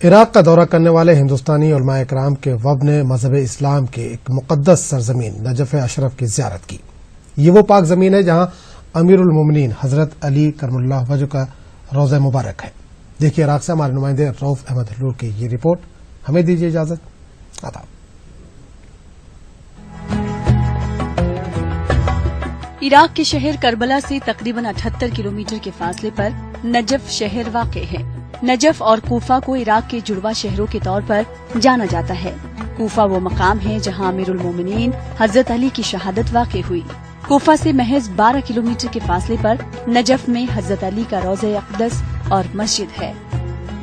عراق کا دورہ کرنے والے ہندوستانی علماء کرام کے وفد نے مذہب اسلام کے ایک مقدس سرزمین نجف اشرف کی زیارت کی۔ یہ وہ پاک زمین ہے جہاں امیر المومنین حضرت علی کرم اللہ وجہ کا روضہ مبارک ہے۔ دیکھیے عراق سے ہمارے نمائندے رؤف احمد حلور کی یہ رپورٹ۔ ہمیں دیجیے اجازت، آداب۔ عراق کے شہر کربلا سے تقریباً 78 کلومیٹر کے فاصلے پر نجف شہر واقع ہے۔ نجف اور کوفہ کو عراق کے جڑواں شہروں کے طور پر جانا جاتا ہے۔ کوفہ وہ مقام ہے جہاں امیر المومنین حضرت علی کی شہادت واقع ہوئی۔ کوفہ سے محض 12 کلومیٹر کے فاصلے پر نجف میں حضرت علی کا روضہ اقدس اور مسجد ہے۔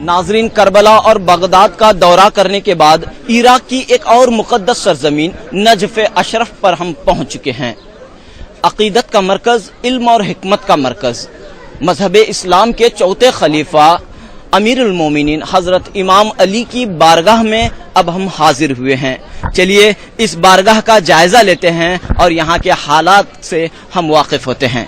ناظرین، کربلا اور بغداد کا دورہ کرنے کے بعد عراق کی ایک اور مقدس سرزمین نجف اشرف پر ہم پہنچ چکے ہیں۔ عقیدت کا مرکز، علم اور حکمت کا مرکز، مذہب اسلام کے چوتھے خلیفہ امیر المومنین حضرت امام علی کی بارگاہ میں اب ہم حاضر ہوئے ہیں۔ چلیے اس بارگاہ کا جائزہ لیتے ہیں اور یہاں کے حالات سے ہم واقف ہوتے ہیں۔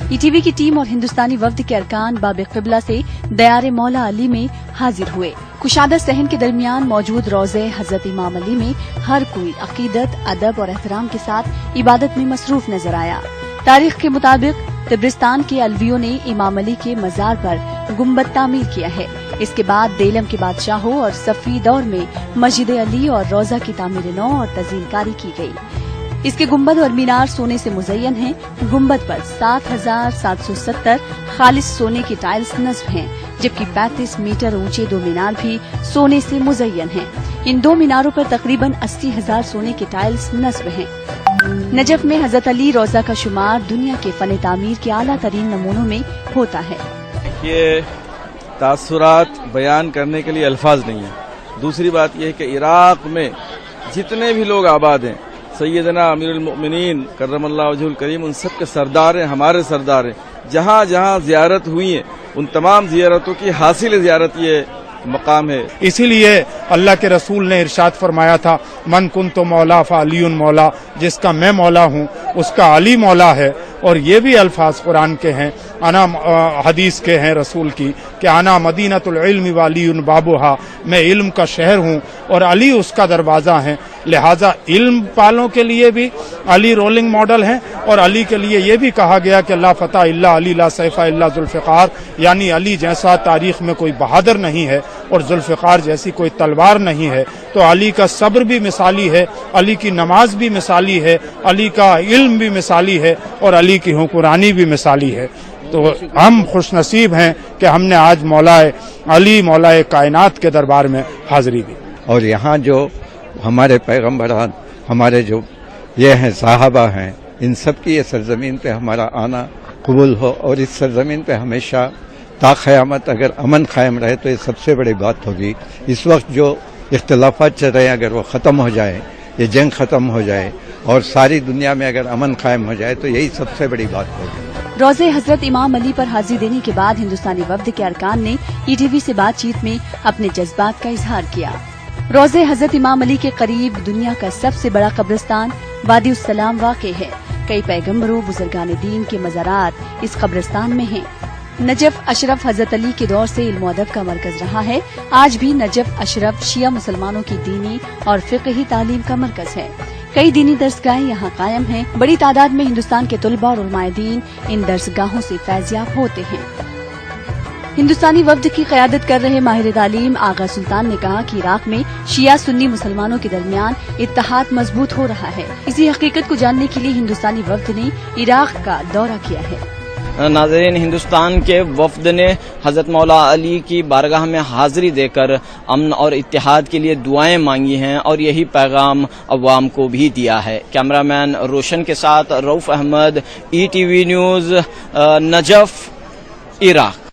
ای ٹی وی کی ٹیم اور ہندوستانی وفد کے ارکان باب قبلہ سے دیار مولا علی میں حاضر ہوئے۔ کشادہ صحن کے درمیان موجود روضہ حضرت امام علی میں ہر کوئی عقیدت، ادب اور احترام کے ساتھ عبادت میں مصروف نظر آیا۔ تاریخ کے مطابق طبرستان کے علویوں نے امام علی کے مزار پر گنبد تعمیر کیا ہے۔ اس کے بعد دیلم کے بادشاہوں اور صفوی دور میں مسجد علی اور روضہ کی تعمیر نو اور تزئین کاری کی گئی۔ اس کے گنبد اور مینار سونے سے مزین ہیں۔ گنبد پر 7770 خالص سونے کی ٹائلز نصب ہیں، جبکہ 35 میٹر اونچے 2 مینار بھی سونے سے مزین ہیں۔ ان 2 میناروں پر تقریباً 80,000 سونے کی ٹائلز نصب ہیں۔ نجف میں حضرت علی روضہ کا شمار دنیا کے فن تعمیر کے اعلیٰ ترین نمونوں میں ہوتا ہے۔ یہ تاثرات بیان کرنے کے لیے الفاظ نہیں ہیں۔ دوسری بات یہ ہے کہ عراق میں جتنے بھی لوگ آباد ہیں، سیدنا امیر المؤمنین کرم اللہ وجہ الکریم ان سب کے سردار ہیں، ہمارے سردار ہیں۔ جہاں جہاں زیارت ہوئی ہے ان تمام زیارتوں کی حاصل زیارت یہ مقام ہے۔ اسی لیے اللہ کے رسول نے ارشاد فرمایا تھا، من کنت مولا فعلی مولا، جس کا میں مولا ہوں اس کا علی مولا ہے۔ اور یہ بھی الفاظ قرآن کے ہیں، انا حدیث کے ہیں رسول کی کہ انا مدینۃ العلم وعلی بابھا، میں علم کا شہر ہوں اور علی اس کا دروازہ ہے۔ لہٰذا علم پالوں کے لیے بھی علی رولنگ ماڈل ہیں، اور علی کے لیے یہ بھی کہا گیا کہ لا فتح الا علی لا سیف الا ذوالفقار، یعنی علی جیسا تاریخ میں کوئی بہادر نہیں ہے اور ذوالفقار جیسی کوئی تلوار نہیں ہے۔ تو علی کا صبر بھی مثالی ہے، علی کی نماز بھی مثالی ہے، علی کا علم بھی مثالی ہے، اور علی کی حکمرانی بھی مثالی ہے۔ تو ہم خوش نصیب ہیں کہ ہم نے آج مولا علی مولا کائنات کے دربار میں حاضری دی۔ اور یہاں جو ہمارے پیغمبران، ہمارے جو یہ ہیں صحابہ ہیں، ان سب کی یہ سرزمین پہ ہمارا آنا قبول ہو، اور اس سرزمین پہ ہمیشہ تا قیامت اگر امن قائم رہے تو یہ سب سے بڑی بات ہوگی۔ اس وقت جو اختلافات چل رہے ہیں اگر وہ ختم ہو جائے، یہ جنگ ختم ہو جائے اور ساری دنیا میں اگر امن قائم ہو جائے تو یہی سب سے بڑی بات ہوگی۔ روضہ حضرت امام علی پر حاضری دینے کے بعد ہندوستانی وفد کے ارکان نے ای ٹی وی سے بات چیت میں اپنے جذبات کا اظہار کیا۔ روضہ حضرت امام علی کے قریب دنیا کا سب سے بڑا قبرستان وادی السلام واقع ہے۔ کئی پیغمبروں، بزرگان دین کے مزارات اس قبرستان میں ہیں۔ نجف اشرف حضرت علی کے دور سے علم و ادب کا مرکز رہا ہے۔ آج بھی نجف اشرف شیعہ مسلمانوں کی دینی اور فقہی تعلیم کا مرکز ہے۔ کئی دینی درسگاہیں یہاں قائم ہیں۔ بڑی تعداد میں ہندوستان کے طلباء اور علماء دین ان درسگاہوں سے فیض یاب ہوتے ہیں۔ ہندوستانی وفد کی قیادت کر رہے ماہر تعلیم آغا سلطان نے کہا کہ عراق میں شیعہ سنی مسلمانوں کے درمیان اتحاد مضبوط ہو رہا ہے۔ اسی حقیقت کو جاننے کے لیے ہندوستانی وفد نے عراق کا دورہ کیا ہے۔ ناظرین، ہندوستان کے وفد نے حضرت مولا علی کی بارگاہ میں حاضری دے کر امن اور اتحاد کے لیے دعائیں مانگی ہیں، اور یہی پیغام عوام کو بھی دیا ہے۔ کیمرہ مین روشن کے ساتھ Rauf Ahmed, E T V news, Najaf, Iraq.